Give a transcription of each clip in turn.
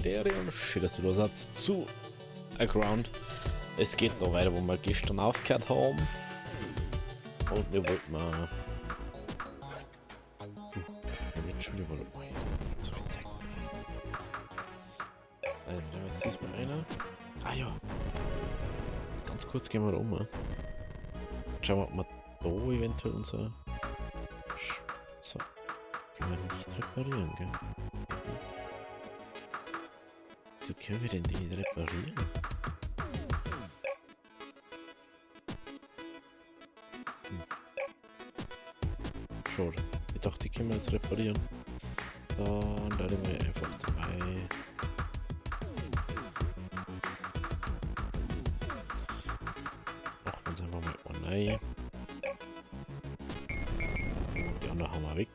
Leute, und schön, dass du da seid zu Aground. Es geht noch weiter, wo wir gestern aufgehört haben. Und wir wollten mal... wir wird schon wieder so viel Zeit. Also, jetzt ist mal einer. Ah ja. Ganz kurz gehen wir da um. Schauen wir, ob wir da eventuell unser... So. Können wir nicht reparieren, gell? Wie können wir denn die nicht reparieren? Schade. Ich dachte, die können wir jetzt reparieren. Dann laden wir einfach dabei. Machen wir uns einfach mal online. Die anderen haben wir weg.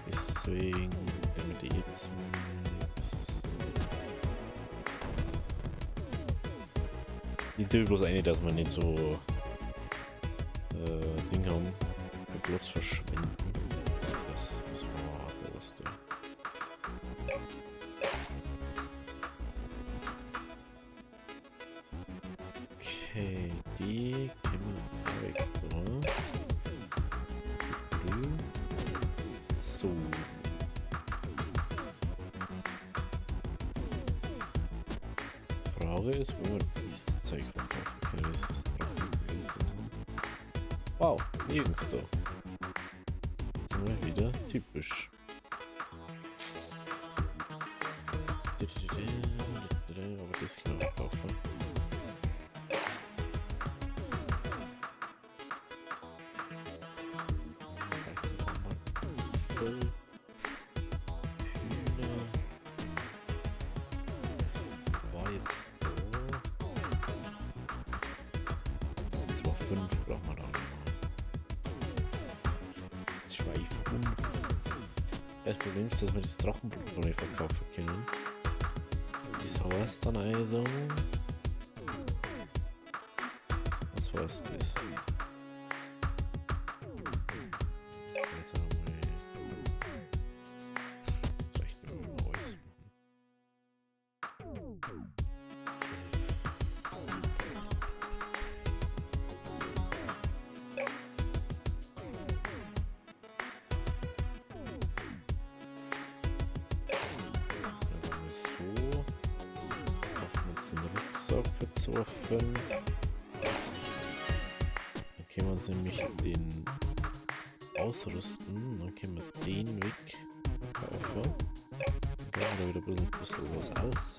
Deswegen, wenn wir die jetzt... Ich tue bloß eine, dass wir nicht so Ding haben, wir bloß verschwenden. Das war das da. Okay, die können wir weg, oder? So. Frage ist, wo wir dieses Zeug verkaufen können. Das ist wow, nirgends da. Sind wir wieder typisch. Aber das können wir kaufen. War jetzt da. 2,5 brauchen wir da noch. 2,5. Das Problem ist, dass wir das Drachenblut noch nicht verkaufen können. Das heißt dann also... Was heißt das? Jetzt haben wir... Vielleicht nur mal alles machen. Für 2,5. Dann können wir uns nämlich den ausrüsten. Dann können wir den weg kaufen. Dann können wir da wieder ein bisschen was aus.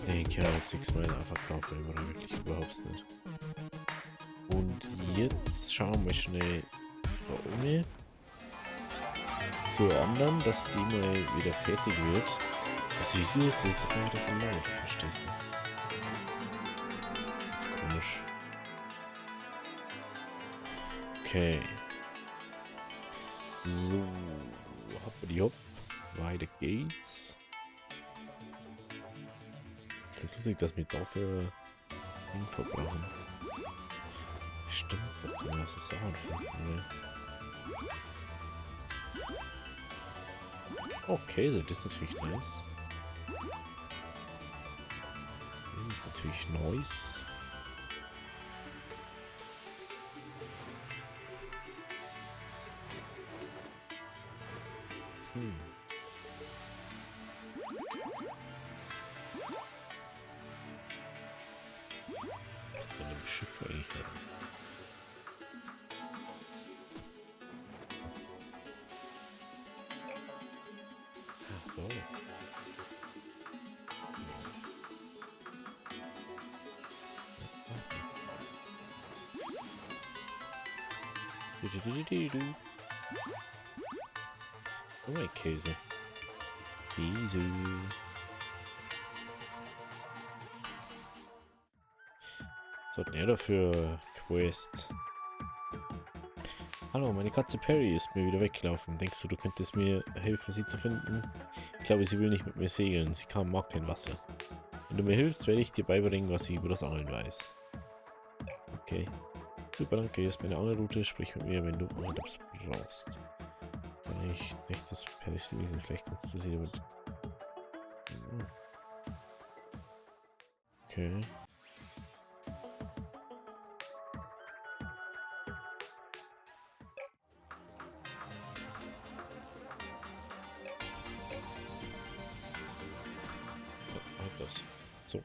Den können wir jetzt 6 Mal verkaufen, aber wirklich überhaupt nicht. Und jetzt schauen wir mal schnell da oben zur anderen, dass die mal wieder fertig wird. Also wieso ist das jetzt auf einmal so laut? Ich verstehe es nicht. Das ist komisch. Okay. So. Hoppidi hopp. Weiter geht's. Das ist lustig, dass wir dafür Info brauchen. Stimmt, was kann man das Sachen finden? Okay, so das ist natürlich nice. Das ist natürlich nice. Was ist denn im Schiff eigentlich? Ach so. Oh mein Käse. Käse. Was hat der dafür Quest? Hallo, meine Katze Perry ist mir wieder weggelaufen. Denkst du, du könntest mir helfen, sie zu finden? Ich glaube, sie will nicht mit mir segeln. Sie mag kein Wasser. Wenn du mir hilfst, werde ich dir beibringen, was sie über das Angeln weiß. Okay. Super, danke. Hier ist meine andere Route. Sprich mit mir, wenn du irgendwas brauchst. Kann ich nicht das Palace lesen? Vielleicht kannst du sie damit. Okay. Das. So.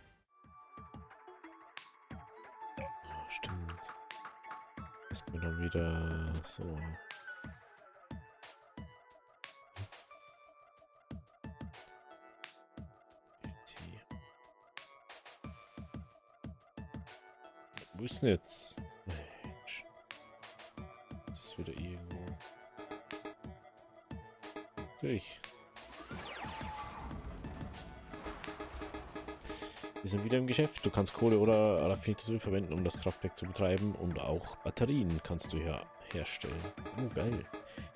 Oh, stimmt. Ist mir dann wieder so. Wo ist denn jetzt? Mensch. Das ist wieder irgendwo. Durch. Wir sind wieder im Geschäft. Du kannst Kohle oder Raffinitusöl verwenden, um das Kraftwerk zu betreiben. Und auch Batterien kannst du hier herstellen. Oh, geil.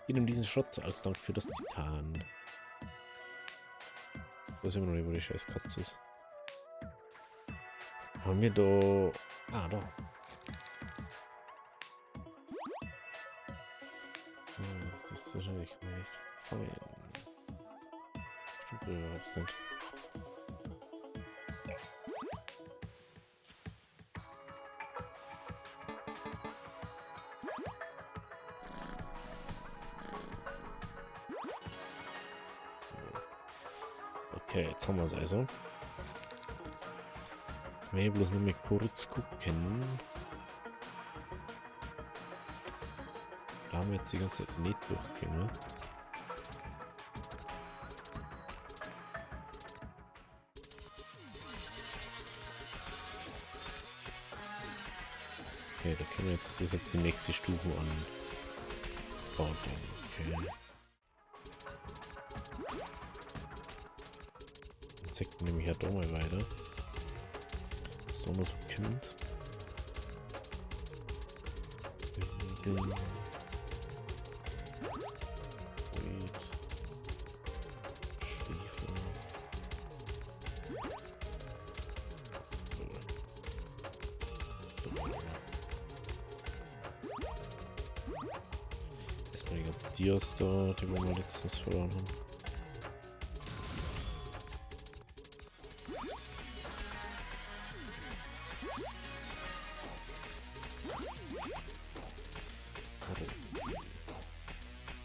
Hier nimm diesen Schrott als Dank für das Titan. Ich weiß immer noch nicht, wo die scheiß Katze ist. Haben wir da... Ah, da. Das ist wahrscheinlich nicht fein. Stimmt überhaupt nicht. Okay, jetzt haben wir es also. Jetzt will ich bloß noch mal kurz gucken. Da haben wir jetzt die ganze Zeit nicht durchgekommen. Okay, da können wir jetzt, das ist jetzt die nächste Stufe an. Okay. Insekten nehme ich ja da mal weiter. So noch so Kind. Schwefel. Erstmal die ganzen Dias da, die wir mal letztens verloren haben.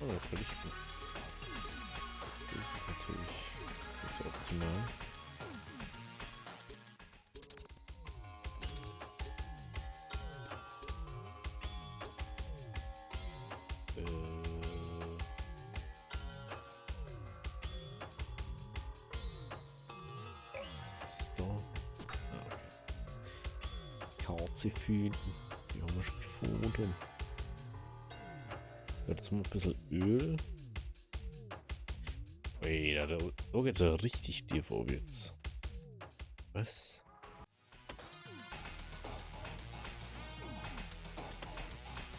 Oh, verdichten. Das ist natürlich nicht optimal. Was ist da? Ah, okay. Kalzifen. Die haben wir schon gefunden. Jetzt mal ein bisschen Öl. Ui, da geht's ja richtig dir vorwärts. Was?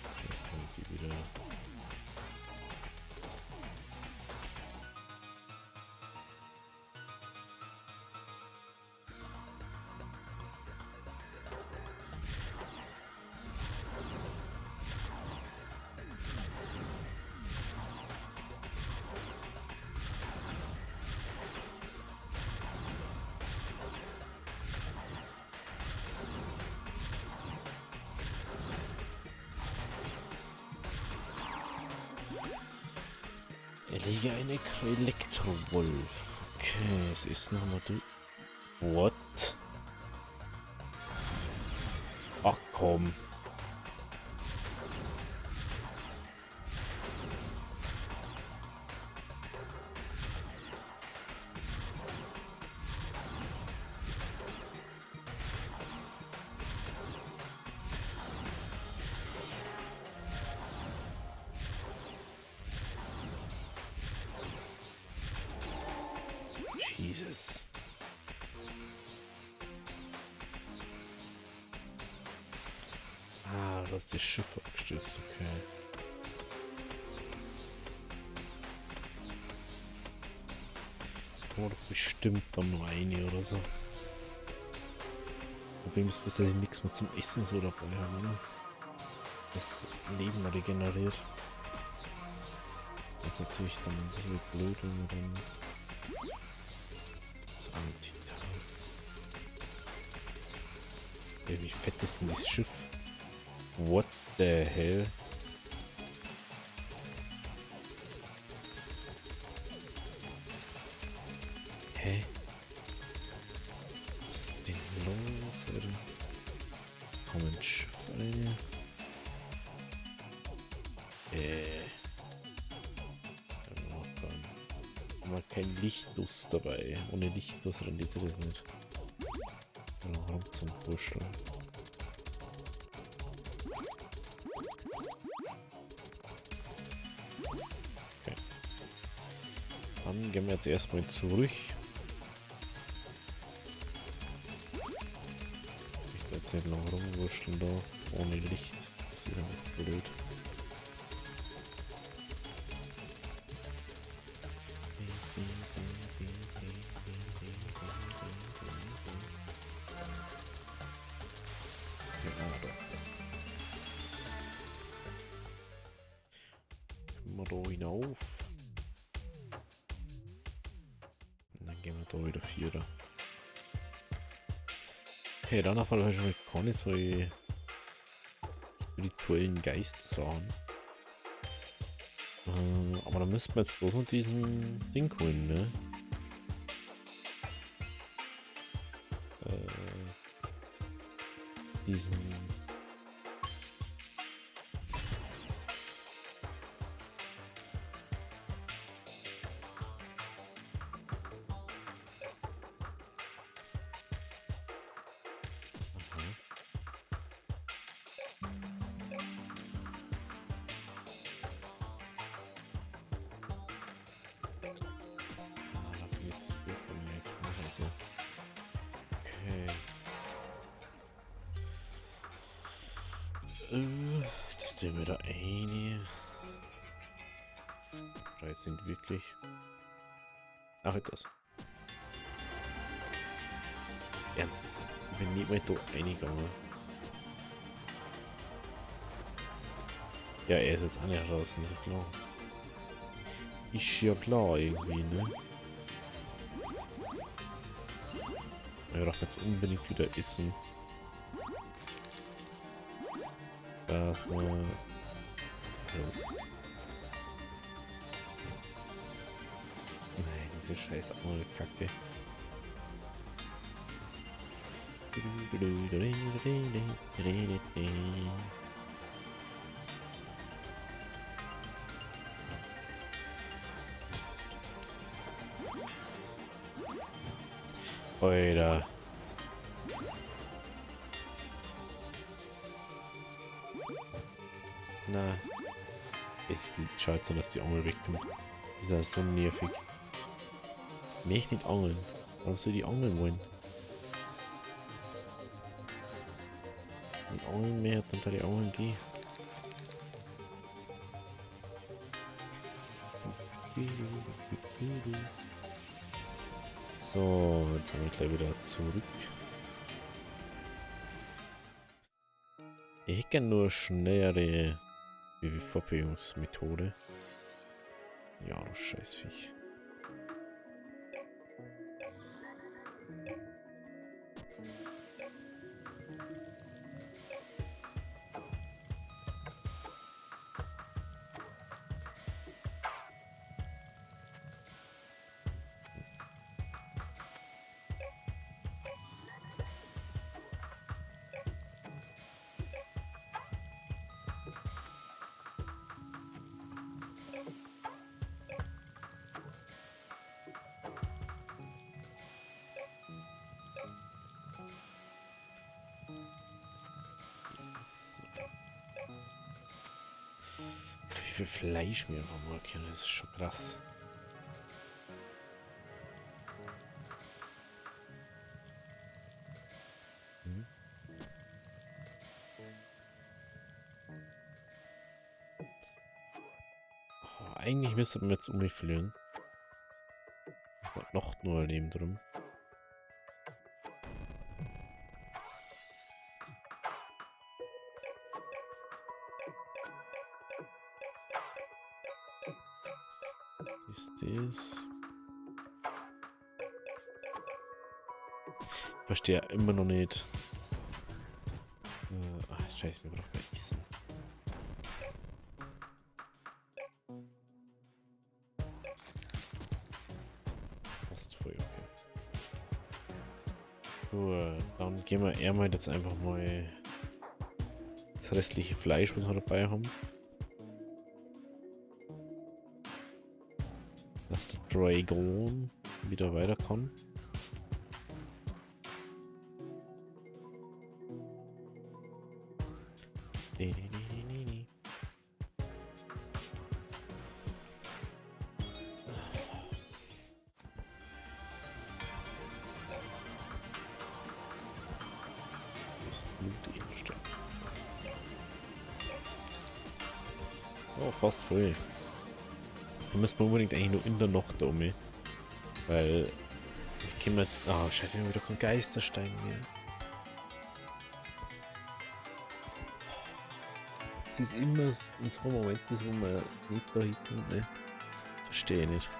Wahrscheinlich kann ich die wieder. Erlege eine Elektrowolf. Okay, es ist nochmal du. What? Ach komm. Jesus. Ah, du hast das Schiff abgestürzt, okay. Kommen wir doch bestimmt beim Reini oder so. Problem ist bloß, dass ich nichts mehr zum Essen so dabei habe, oder? Das Leben regeneriert. Das ist natürlich dann ein bisschen blöd, wenn man dann so einen Titan. Ja, wie fett ist denn das Schiff? What the hell? Hä? Was ist denn los, Alter? Komm ins Schiff, Alter. Haben wir kein Lichtdus dabei. Ohne Lichtdus rendiert sich das nicht. Genau, zum Burscheln. Okay. Dann gehen wir jetzt erstmal zurück. Ich will jetzt nicht lang rumwurschteln da. Ohne Licht. Das ist einfach blöd. Da hinauf. Und dann gehen wir da wieder Vierer. Okay, danach habe ich schon mal keine so spirituellen Geist sagen. Aber da müssten wir jetzt bloß noch diesen Ding holen, ne? Diesen. Also. Okay. Das ist ja wieder eine. 3 sind wirklich. Ach, etwas. Ja, ich bin nicht mal da reingegangen. Ja, er ist jetzt auch nicht draußen, ist ja klar. Ist ja klar irgendwie, ne? Ich darf jetzt unbedingt wieder essen. Erstmal. Ja. Nein, diese scheiß andere Kacke. Alter. Na. Ich schaue so, dass die Angel wegkommt. Das ist ja so nervig. Ich möchte nicht angeln. Warum soll die angeln wollen? Wenn angeln mehr, dann darf ich angeln gehen. So, jetzt haben wir gleich wieder zurück. Ich hätte nur schnellere Fortbewegungsmethode. Ja, du Scheißviech. Wie viel Fleisch wir haben können, das ist schon krass. Oh, eigentlich müsste man jetzt umfliegen. Noch nur Leben drum. Ist das? Ich verstehe immer noch nicht. Ach, scheiße, wir brauchen mehr Essen. Fast voll, okay. Gut, dann gehen wir eher mal jetzt einfach mal das restliche Fleisch, was wir dabei haben. Dass der Dragon wieder weiter kann. Nee. Das Blutedelstein. Oh, fast voll. Da müssen wir unbedingt eigentlich nur in der Nacht da um. Weil. Ich kann mir. Ah, scheiße, wir haben wieder keinen Geisterstein mehr. Es ist immer in so Momenten, wo man nicht da hinkommt, ne? Verstehe nicht.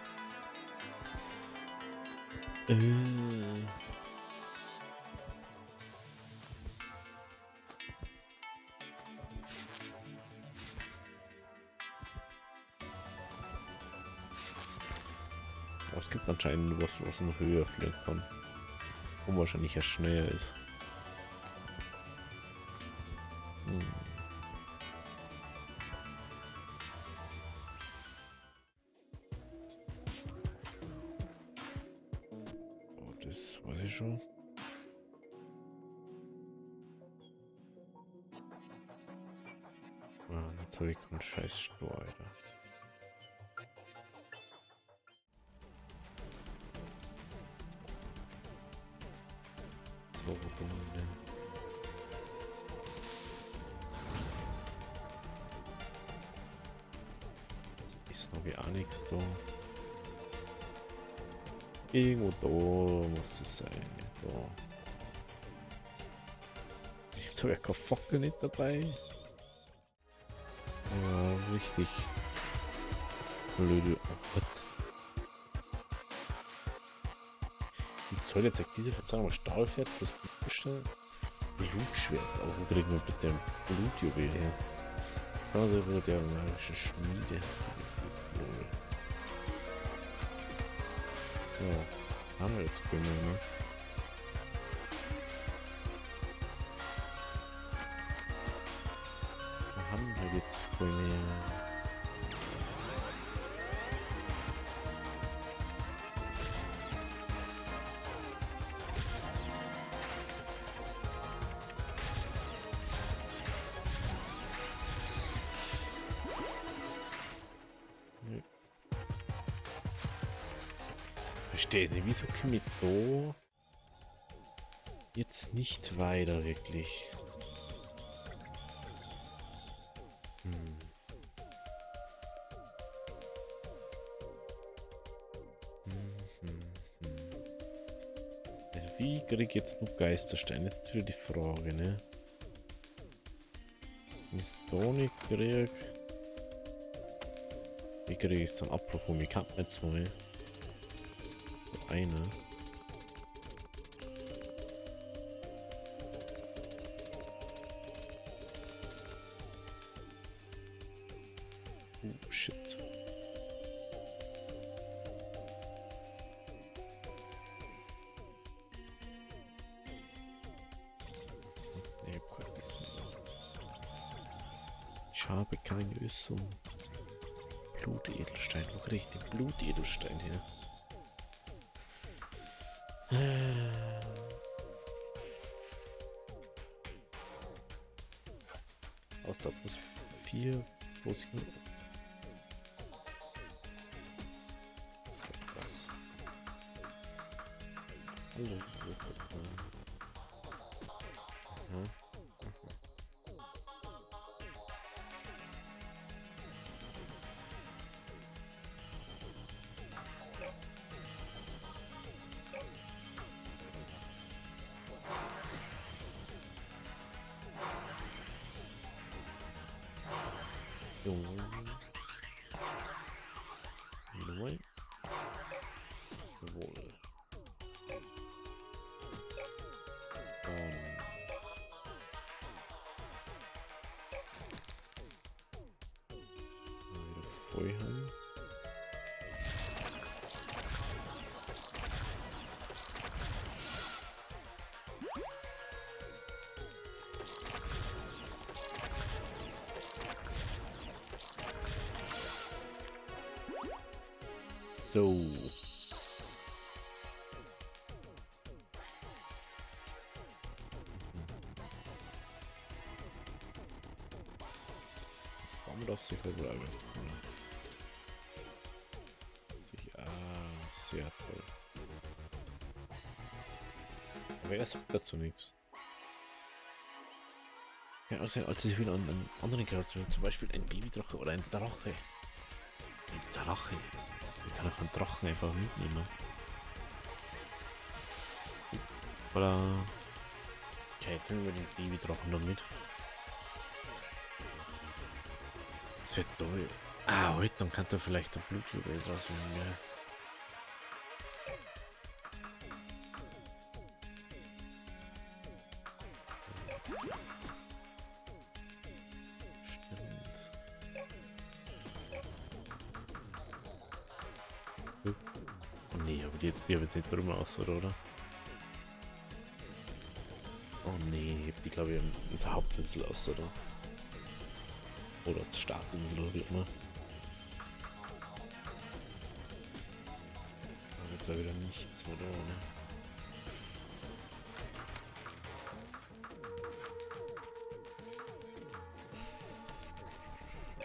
Aber es gibt anscheinend was, was noch höher fliegen kann. Und wahrscheinlich ja schneller ist. Oh, das weiß ich schon. Ah, jetzt habe ich keinen scheiß Stor, Alter. So dumm, ne? Jetzt ist noch wie auch nichts da. Irgendwo da muss es sein. Da. Jetzt habe ich kein Fackel nicht dabei. Ja, richtig. Blöde. Oh Gott. Wie soll jetzt diese Verzeihung Stahlpferd plus Blutschwert? Aber wo kriegen wir bitte ein Blutjuwel her? Also wird der magischen Schmiede. Ja, haben wir jetzt Gründe, ne? Wir haben wir jetzt Gründe. Verstehe es nicht, wieso komme ich da jetzt nicht weiter wirklich? Also wie kriege ich jetzt noch Geistersteine? Das ist wieder die Frage, ne? Wenn ich es da nicht kriege. Wie kriege ich es dann apropos? Ich kann nicht zwei. Eine. Oh shit. Nee, kein Essen. Ich habe keine Rüstung. Blutedelstein. Wo kriege ich den Blutedelstein her? Ausdauer plus 4 pro Sekunde. Was? Hallo. mal. Jawohl. Wieder voll haben. So. Warum darf sich halt bleiben? Sehr toll. Aber er sagt dazu nichts. Kann auch sein, als ich wieder an einen anderen Charakter, zum Beispiel ein Babydrache oder ein Drache. Ein Drache. Ich kann auch einen Drachen einfach mitnehmen. Oder. Okay, jetzt nehmen wir den Babydrachen noch mit. Das wird toll. Ah, heute, dann kann da vielleicht der Blutjuwel draus werden, ja. Oh nee, aber die haben jetzt nicht drüber aus, oder? Oh nee, die glaube ich mit der Hauptinsel aus, oder? Oder als Startinsel oder wie immer. Da jetzt ja wieder nichts mehr da, ne?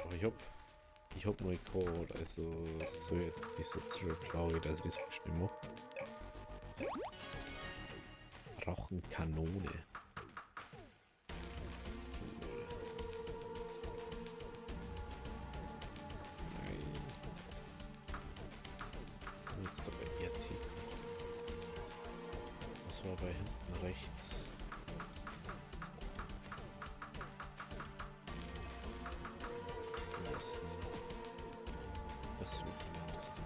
Aber ich hab mal gehört, also so diese glaube ich, dass ich das bestimmt mache. Drachenkanone. Nein. Jetzt dabei Ertik. Das war bei hinten rechts. Lassen. Das wird das davon.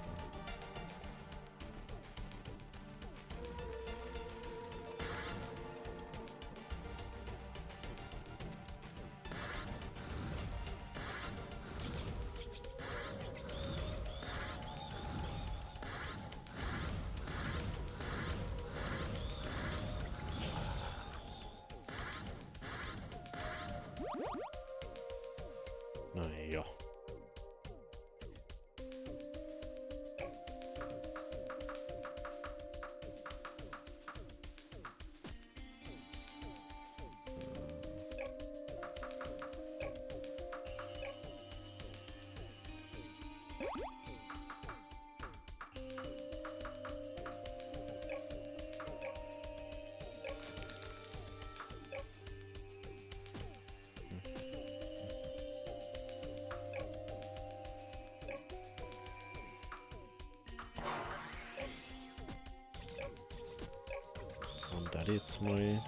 Naja. Und da jetzt mal.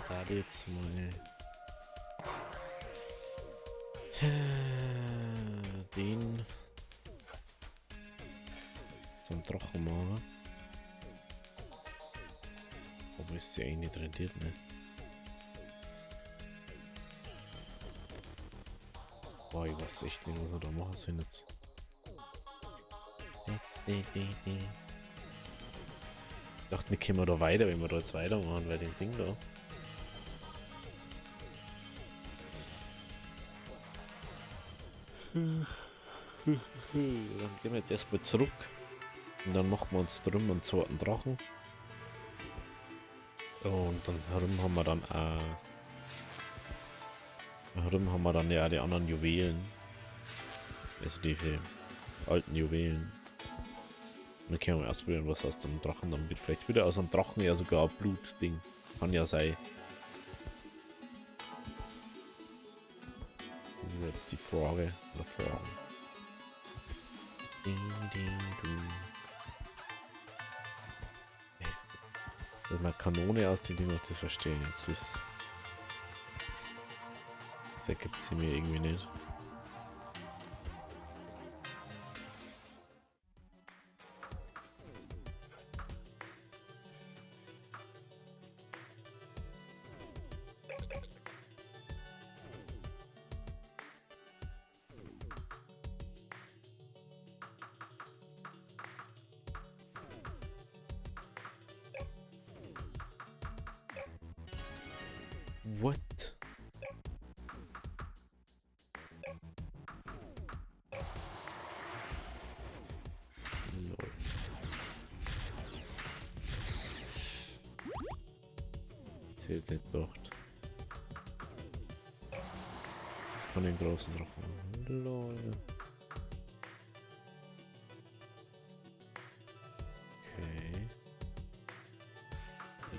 Da jetzt mal. Den zum Drachen machen. Aber ist ja eh nicht rentiert, ne? Boah, ich weiß echt nicht, was wir da machen sollen jetzt. Ich dachte, wir kommen da weiter, wenn wir da jetzt weitermachen, bei dem Ding da. Dann gehen wir jetzt erstmal zurück. Und dann machen wir uns drüben einen zweiten Drachen. Und dann herum haben wir dann ja die anderen Juwelen. Also die alten Juwelen. Und dann können wir erst probieren, was aus dem Drachen dann wird. Vielleicht wieder aus dem Drachen ja sogar ein Blutding. Kann ja sein. Das ist jetzt die Frage. Oder Fragen. Wenn man Kanone aus dem Ding macht, das verstehe ich nicht. Das Das ergibt sie mir irgendwie nicht. What? Lol. Zählt nicht dort. Jetzt kann ich den großen Drachen machen. Lol. Okay.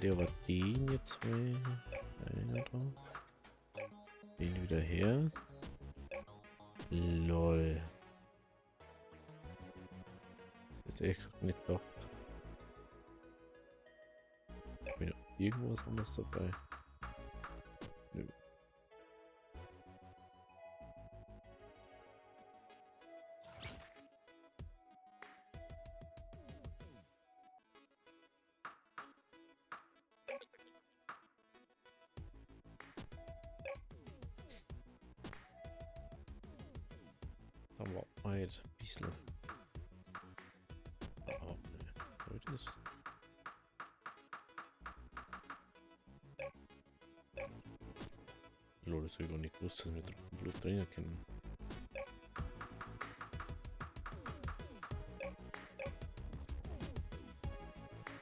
Der aber den jetzt mal. Einer drauf. Den wieder her. Lol. Jetzt ehrlich gesagt nicht doch. Ich bin irgendwas anderes dabei. Nö. Dann war halt ein bisschen. Aber ne, heute ist. Lol, das habe ich gar nicht gewusst, dass wir Blut drinnen können.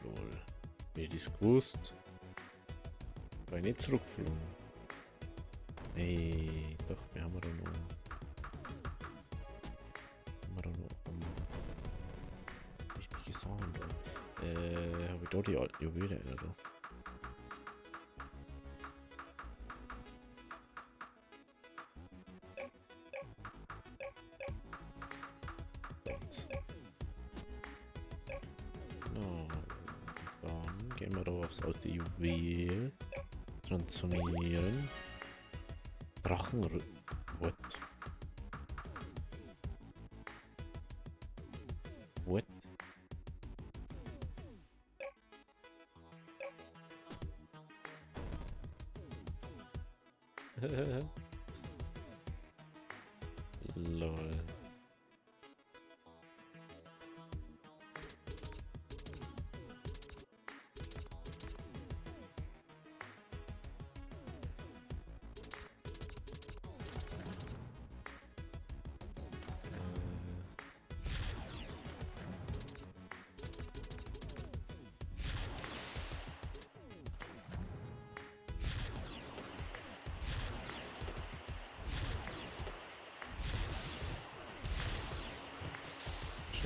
Lol. Hätte ich es gewusst. War ich nicht zurückgeflogen. Ey, doch, wir haben da noch. Wichtige Sachen da. Habe ich da die alten Juwelen oder? No. Dann gehen wir da aufs alte Juwel. Transformieren. Drachen. What? What? Lol.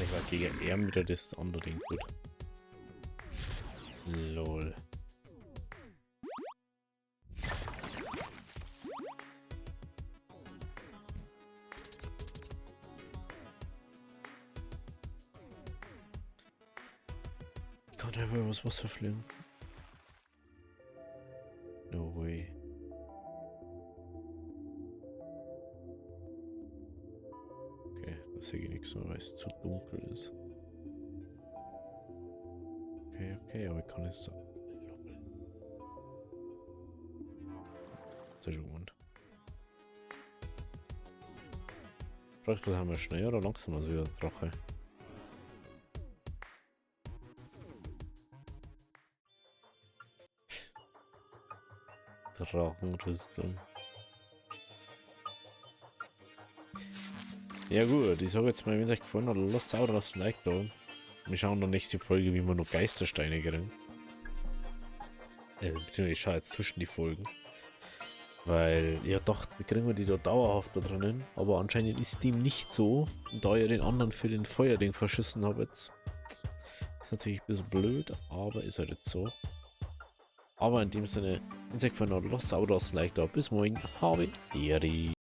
Ich war gegen er wieder das andere Ding gut. Lol. Ich kann einfach übers Wasser fliegen. No way. Da sehe ich nichts mehr, weil es zu dunkel ist. Okay, aber ich kann jetzt so. Das ist schon gut. Vielleicht haben wir schneller oder langsamer so wie der Drache. Drachenrüstung. Ja gut, ich sage jetzt mal, wenn es euch gefallen hat, lasst auch das Like da. Wir schauen dann nächste Folge, wie wir noch Geistersteine kriegen. Beziehungsweise ich schaue jetzt zwischen die Folgen. Weil, ja doch, wir kriegen die da dauerhaft da drinnen. Aber anscheinend ist dem nicht so. Und da ihr den anderen für den Feuerding verschissen habt, ist natürlich ein bisschen blöd, aber ist halt jetzt so. Aber in dem Sinne, wenn es euch gefallen hat, lasst auch das Like da. Bis morgen. Habe Ehre.